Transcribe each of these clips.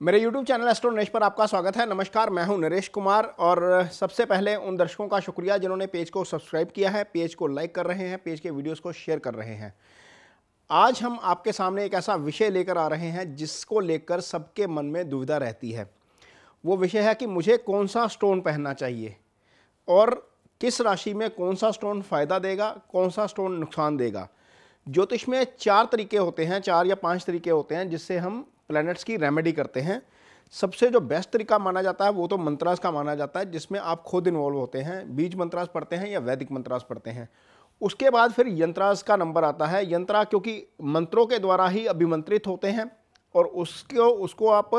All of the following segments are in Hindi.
मेरे YouTube चैनल एस्ट्रो नरेश पर आपका स्वागत है। नमस्कार, मैं हूं नरेश कुमार और सबसे पहले उन दर्शकों का शुक्रिया जिन्होंने पेज को सब्सक्राइब किया है, पेज को लाइक कर रहे हैं, पेज के वीडियोस को शेयर कर रहे हैं। आज हम आपके सामने एक ऐसा विषय लेकर आ रहे हैं जिसको लेकर सबके मन में दुविधा रहती है। वो विषय है कि मुझे कौन सा स्टोन पहनना चाहिए और किस राशि में कौन सा स्टोन फ़ायदा देगा, कौन सा स्टोन नुकसान देगा। ज्योतिष में 4 तरीके होते हैं, 4 या 5 तरीके होते हैं जिससे हम प्लैनेट्स की रेमेडी करते हैं। सबसे जो बेस्ट तरीका माना जाता है वो तो मंत्रास का माना जाता है, जिसमें आप खुद इन्वॉल्व होते हैं, बीज मंत्रास पढ़ते हैं या वैदिक मंत्रास पढ़ते हैं। उसके बाद फिर यंत्रास का नंबर आता है। यंत्रा क्योंकि मंत्रों के द्वारा ही अभिमंत्रित होते हैं और उसको आप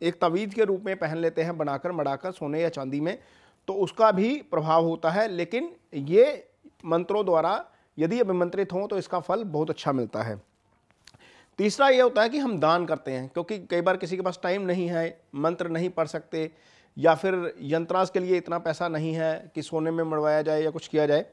एक तवीज़ के रूप में पहन लेते हैं, बनाकर मढ़ाकर सोने या चांदी में, तो उसका भी प्रभाव होता है। लेकिन ये मंत्रों द्वारा यदि अभिमंत्रित हों तो इसका फल बहुत अच्छा मिलता है। तीसरा ये होता है कि हम दान करते हैं, क्योंकि कई बार किसी के पास टाइम नहीं है, मंत्र नहीं पढ़ सकते, या फिर यंत्रास के लिए इतना पैसा नहीं है कि सोने में मढ़वाया जाए या कुछ किया जाए,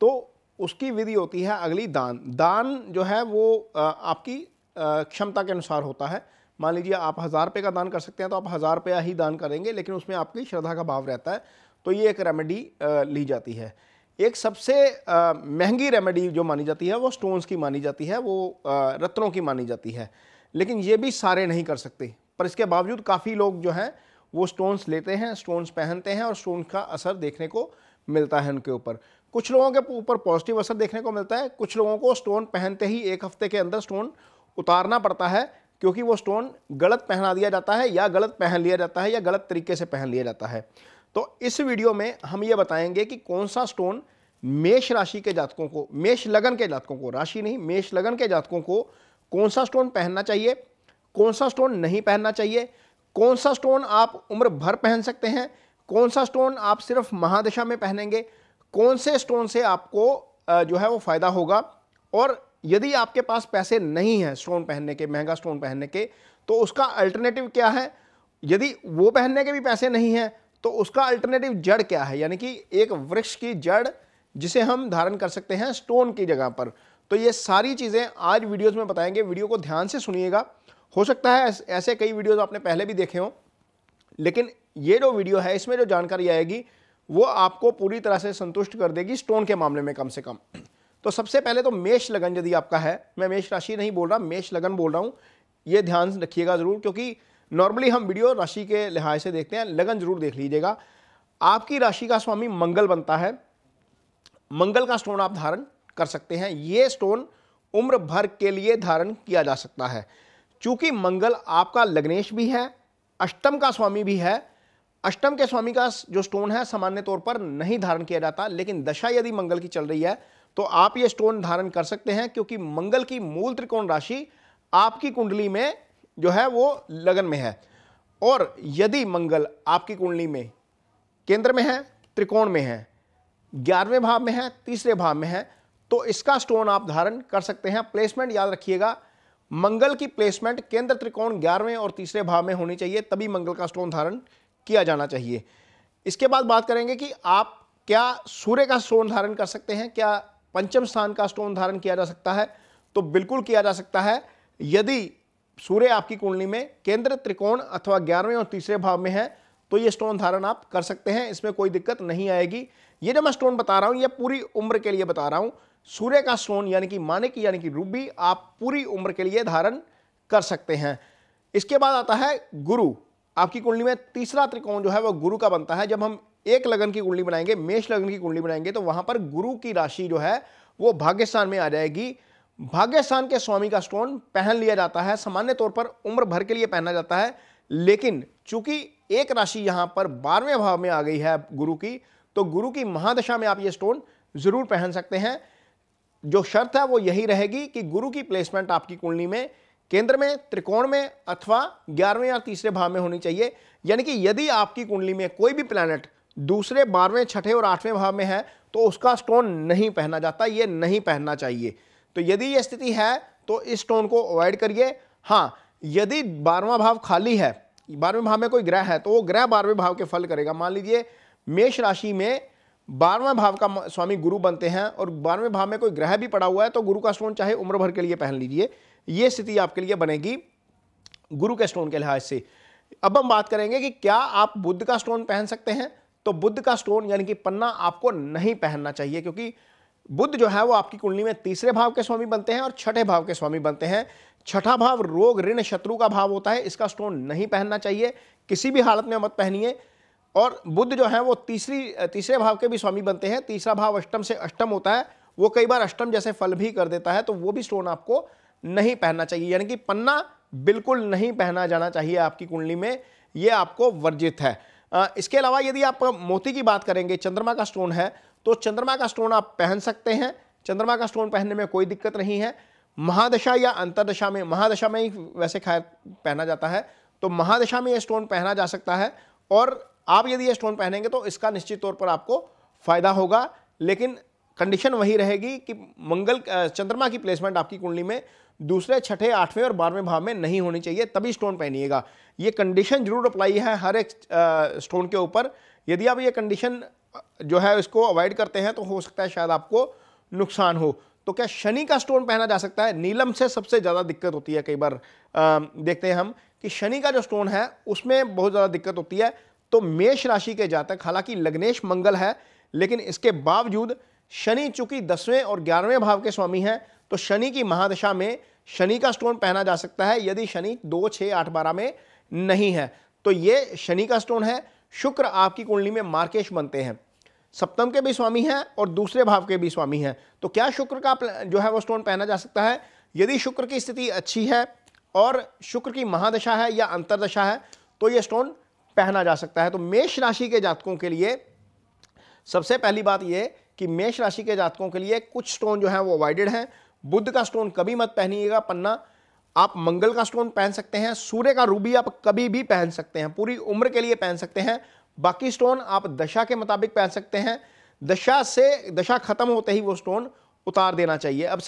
तो उसकी विधि होती है अगली दान। दान जो है वो आपकी क्षमता के अनुसार होता है। मान लीजिए आप 1000 रुपये का दान कर सकते हैं तो आप 1000 रुपया ही दान करेंगे, लेकिन उसमें आपकी श्रद्धा का भाव रहता है। तो ये एक रेमेडी ली जाती है। एक सबसे महंगी रेमेडी जो मानी जाती है वो स्टोन्स की मानी जाती है, वो रत्नों की मानी जाती है। लेकिन ये भी सारे नहीं कर सकते, पर इसके बावजूद काफ़ी लोग जो हैं वो स्टोन्स लेते हैं, स्टोन्स पहनते हैं और स्टोन्स का असर देखने को मिलता है उनके ऊपर। कुछ लोगों के ऊपर पॉजिटिव असर देखने को मिलता है, कुछ लोगों को स्टोन पहनते ही 1 हफ्ते के अंदर स्टोन उतारना पड़ता है, क्योंकि वो स्टोन गलत पहना दिया जाता है या गलत पहन लिया जाता है या गलत तरीके से पहन लिया जाता है। तो इस वीडियो में हम ये बताएंगे कि कौन सा स्टोन मेष राशि के जातकों को, मेष लगन के जातकों को, राशि नहीं, मेष लगन के जातकों को कौन सा स्टोन पहनना चाहिए, कौन सा स्टोन नहीं पहनना चाहिए, कौन सा स्टोन आप उम्र भर पहन सकते हैं, कौन सा स्टोन आप सिर्फ महादशा में पहनेंगे, कौन से स्टोन से आपको जो है वो फायदा होगा। और यदि आपके पास पैसे नहीं हैं स्टोन पहनने के, महंगा स्टोन पहनने के, तो उसका अल्टरनेटिव क्या है। यदि वो पहनने के भी पैसे नहीं हैं तो उसका अल्टरनेटिव जड़ क्या है, यानी कि एक वृक्ष की जड़ जिसे हम धारण कर सकते हैं स्टोन की जगह पर। तो ये सारी चीज़ें आज वीडियोस में बताएंगे, वीडियो को ध्यान से सुनिएगा। हो सकता है ऐसे कई वीडियोस आपने पहले भी देखे हों, लेकिन ये जो वीडियो है इसमें जो जानकारी आएगी वो आपको पूरी तरह से संतुष्ट कर देगी स्टोन के मामले में, कम से कम। तो सबसे पहले तो मेष लगन यदि आपका है, मैं मेष राशि नहीं बोल रहा, मेष लगन बोल रहा हूँ, ये ध्यान रखिएगा ज़रूर, क्योंकि नॉर्मली हम वीडियो राशि के लिहाज से देखते हैं, लगन जरूर देख लीजिएगा। आपकी राशि का स्वामी मंगल बनता है, मंगल का स्टोन आप धारण कर सकते हैं। ये स्टोन उम्र भर के लिए धारण किया जा सकता है। चूंकि मंगल आपका लग्नेश भी है, अष्टम का स्वामी भी है। अष्टम के स्वामी का जो स्टोन है सामान्य तौर पर नहीं धारण किया जाता, लेकिन दशा यदि मंगल की चल रही है तो आप ये स्टोन धारण कर सकते हैं, क्योंकि मंगल की मूल त्रिकोण राशि आपकी कुंडली में जो है वो लगन में है। और यदि मंगल आपकी कुंडली में केंद्र में है, त्रिकोण में है, 11वें भाव में है, तीसरे भाव में है, तो इसका स्टोन आप धारण कर सकते हैं। प्लेसमेंट याद रखिएगा, मंगल की प्लेसमेंट केंद्र त्रिकोण 11वें और तीसरे भाव में होनी चाहिए, तभी मंगल का स्टोन धारण किया जाना चाहिए। इसके बाद बात करेंगे कि आप क्या सूर्य का स्टोन धारण कर सकते हैं, क्या पंचम स्थान का स्टोन धारण किया जा सकता है। तो बिल्कुल किया जा सकता है। यदि सूर्य आपकी कुंडली में केंद्र त्रिकोण अथवा 11वें और तीसरे भाव में है तो ये स्टोन धारण आप कर सकते हैं, इसमें कोई दिक्कत नहीं आएगी। ये जो मैं स्टोन बता रहा हूं ये पूरी उम्र के लिए बता रहा हूं। सूर्य का स्टोन यानी कि माणिक यानी कि रूबी आप पूरी उम्र के लिए धारण कर सकते हैं। इसके बाद आता है गुरु। आपकी कुंडली में तीसरा त्रिकोण जो है वो गुरु का बनता है। जब हम एक लगन की कुंडली बनाएंगे, मेष लगन की कुंडली बनाएंगे, तो वहां पर गुरु की राशि जो है वो भाग्य स्थान में आ जाएगी। भाग्य स्थान के स्वामी का स्टोन पहन लिया जाता है, सामान्य तौर पर उम्र भर के लिए पहना जाता है। लेकिन चूंकि एक राशि यहां पर 12वें भाव में आ गई है गुरु की, तो गुरु की महादशा में आप ये स्टोन जरूर पहन सकते हैं। जो शर्त है वो यही रहेगी कि गुरु की प्लेसमेंट आपकी कुंडली में केंद्र में, त्रिकोण में अथवा 11वें या तीसरे भाव में होनी चाहिए। यानी कि यदि आपकी कुंडली में कोई भी प्लैनेट दूसरे, 12वें, छठे और 8वें भाव में है तो उसका स्टोन नहीं पहना जाता, ये नहीं पहनना चाहिए। तो यदि ये स्थिति है तो इस स्टोन को अवॉइड करिए। हाँ, यदि 12वां भाव खाली है, 12वें भाव में कोई ग्रह है, तो वो ग्रह 12वें भाव के फल करेगा। मान लीजिए मेष राशि में 12वें भाव का स्वामी गुरु बनते हैं और 12वें भाव में कोई ग्रह भी पड़ा हुआ है, तो गुरु का स्टोन चाहे उम्र भर के लिए पहन लीजिए, ये स्थिति आपके लिए बनेगी। गुरु के स्टोन के लिहाज से। अब हम बात करेंगे कि क्या आप बुध का स्टोन पहन सकते हैं। तो बुध का स्टोन यानी कि पन्ना आपको नहीं पहनना चाहिए, क्योंकि बुध जो है वो आपकी कुंडली में तीसरे भाव के स्वामी बनते हैं और छठे भाव के स्वामी बनते हैं। छठा भाव रोग ऋण शत्रु का भाव होता है, इसका स्टोन नहीं पहनना चाहिए, किसी भी हालत में मत पहनिए। और बुध जो है वो तीसरे भाव के भी स्वामी बनते हैं। तीसरा भाव अष्टम से अष्टम होता है, वो कई बार अष्टम जैसे फल भी कर देता है, तो वो भी स्टोन आपको नहीं पहनना चाहिए। यानी कि पन्ना बिल्कुल नहीं पहना जाना चाहिए आपकी कुंडली में, ये आपको वर्जित है। इसके अलावा यदि आप मोती की बात करेंगे, चंद्रमा का स्टोन है, तो चंद्रमा का स्टोन आप पहन सकते हैं। चंद्रमा का स्टोन पहनने में कोई दिक्कत नहीं है। महादशा या अंतरदशा में, महादशा में ही वैसे खैर पहना जाता है, तो महादशा में ये स्टोन पहना जा सकता है। और आप यदि ये स्टोन पहनेंगे तो इसका निश्चित तौर पर आपको फायदा होगा, लेकिन कंडीशन वही रहेगी कि चंद्रमा की प्लेसमेंट आपकी कुंडली में दूसरे, छठे, आठवें और 12वें भाव में नहीं होनी चाहिए, तभी स्टोन पहनिएगा। ये कंडीशन जरूर अप्लाई है हर एक स्टोन के ऊपर। यदि आप ये कंडीशन जो है इसको अवॉइड करते हैं तो हो सकता है शायद आपको नुकसान हो। तो क्या शनि का स्टोन पहना जा सकता है? नीलम से सबसे ज़्यादा दिक्कत होती है। कई बार देखते हैं हम कि शनि का जो स्टोन है उसमें बहुत ज़्यादा दिक्कत होती है। तो मेष राशि के जातक, हालांकि लग्नेश मंगल है, लेकिन इसके बावजूद शनि चूंकि 10वें और 11वें भाव के स्वामी हैं, तो शनि की महादशा में शनि का स्टोन पहना जा सकता है यदि शनि 2, 6, 8, 12 में नहीं है। तो ये शनि का स्टोन है। शुक्र आपकी कुंडली में मार्केश बनते हैं, सप्तम के भी स्वामी हैं और दूसरे भाव के भी स्वामी हैं। तो क्या शुक्र का जो है वो स्टोन पहना जा सकता है? यदि शुक्र की स्थिति अच्छी है और शुक्र की महादशा है या अंतरदशा है तो ये स्टोन पहना जा सकता है। तो मेष राशि के जातकों के लिए सबसे पहली बात यह कि मेष राशि के जातकों के लिए कुछ स्टोन जो है वो अवॉइडेड हैं। बुध का स्टोन कभी मत पहनिएगा, पन्ना। आप मंगल का स्टोन पहन सकते हैं। सूर्य का रूबी आप कभी भी पहन सकते हैं, पूरी उम्र के लिए पहन सकते हैं। बाकी स्टोन आप दशा के मुताबिक पहन सकते हैं। दशा खत्म होते ही वो स्टोन उतार देना चाहिए। अब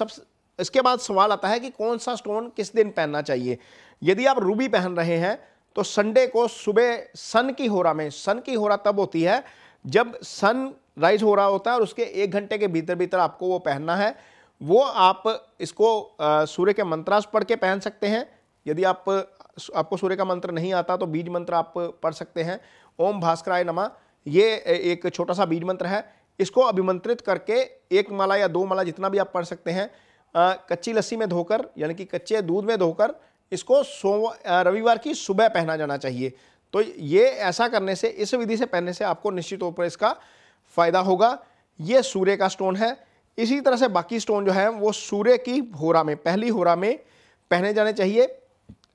इसके बाद सवाल आता है कि कौन सा स्टोन किस दिन पहनना चाहिए। यदि आप रूबी पहन रहे हैं तो संडे को सुबह सन की होरा में, सन की होरा तब होती है जब सन राइज हो रहा होता है और उसके 1 घंटे के भीतर भीतर आपको वो पहनना है। वो आप इसको सूर्य के मंत्रास पढ़ के पहन सकते हैं। यदि आपको सूर्य का मंत्र नहीं आता तो बीज मंत्र आप पढ़ सकते हैं। ओम भास्कराय नमः, ये एक छोटा सा बीज मंत्र है। इसको अभिमंत्रित करके 1 माला या 2 माला जितना भी आप पढ़ सकते हैं, कच्ची लस्सी में धोकर यानी कि कच्चे दूध में धोकर इसको रविवार की सुबह पहना जाना चाहिए। तो ये ऐसा करने से, इस विधि से पहनने से आपको निश्चित तौर पर इसका फायदा होगा। ये सूर्य का स्टोन है। इसी तरह से बाकी स्टोन जो है वो सूर्य की होरा में, पहली होरा में पहने जाने चाहिए।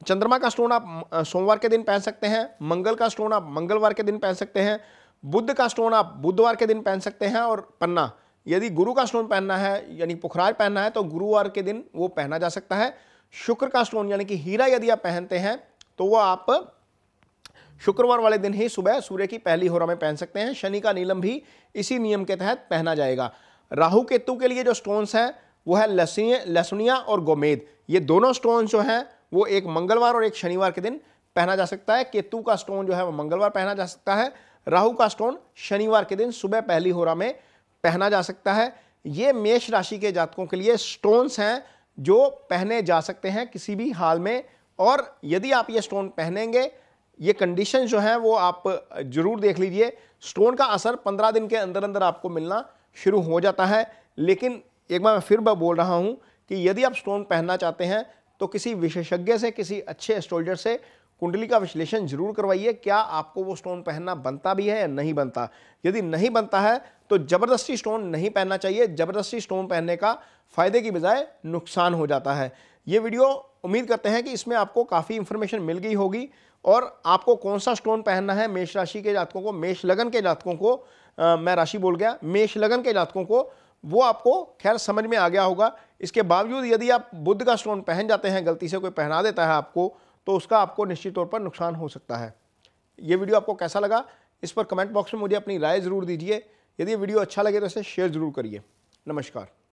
चंद्रमा का स्टोन आप सोमवार के दिन पहन सकते हैं। मंगल का स्टोन आप मंगलवार के दिन पहन सकते हैं। बुध का स्टोन आप बुधवार के दिन पहन सकते हैं। और पन्ना, यदि गुरु का स्टोन पहनना है यानी पुखराज पहनना है तो गुरुवार के दिन वो पहना जा सकता है। शुक्र का स्टोन यानी कि हीरा यदि आप पहनते हैं तो वो आप शुक्रवार वाले दिन ही सुबह सूर्य की पहली होरा में पहन सकते हैं। शनि का नीलम भी इसी नियम के तहत पहना जाएगा। राहु केतु के लिए जो स्टोन्स हैं वो है लहसुनिया और गोमेद। ये दोनों स्टोन जो हैं वो एक मंगलवार और एक शनिवार के दिन पहना जा सकता है। केतु का स्टोन जो है वो मंगलवार पहना जा सकता है। राहु का स्टोन शनिवार के दिन सुबह पहली होरा में पहना जा सकता है। ये मेष राशि के जातकों के लिए स्टोन्स हैं जो पहने जा सकते हैं किसी भी हाल में। और यदि आप ये स्टोन पहनेंगे, ये कंडीशन जो है वो आप जरूर देख लीजिए। स्टोन का असर 15 दिन के अंदर अंदर आपको मिलना शुरू हो जाता है। लेकिन एक बार मैं फिर बोल रहा हूं कि यदि आप स्टोन पहनना चाहते हैं तो किसी विशेषज्ञ से, किसी अच्छे एस्ट्रोलॉजर से कुंडली का विश्लेषण जरूर करवाइए। क्या आपको वो स्टोन पहनना बनता भी है या नहीं बनता। यदि नहीं बनता है तो जबरदस्ती स्टोन नहीं पहनना चाहिए। जबरदस्ती स्टोन पहनने का फायदे की बजाय नुकसान हो जाता है। ये वीडियो उम्मीद करते हैं कि इसमें आपको काफ़ी इंफॉर्मेशन मिल गई होगी और आपको कौन सा स्टोन पहनना है। मेष राशि के जातकों को, मेष लगन के जातकों को, मैं राशि बोल गया, मेष लगन के जातकों को वो आपको खैर समझ में आ गया होगा। इसके बावजूद यदि आप बुध का स्टोन पहन जाते हैं, गलती से कोई पहना देता है आपको, तो उसका आपको निश्चित तौर पर नुकसान हो सकता है। ये वीडियो आपको कैसा लगा इस पर कमेंट बॉक्स में मुझे अपनी राय ज़रूर दीजिए। यदि वीडियो अच्छा लगे तो इसे शेयर ज़रूर करिए। नमस्कार।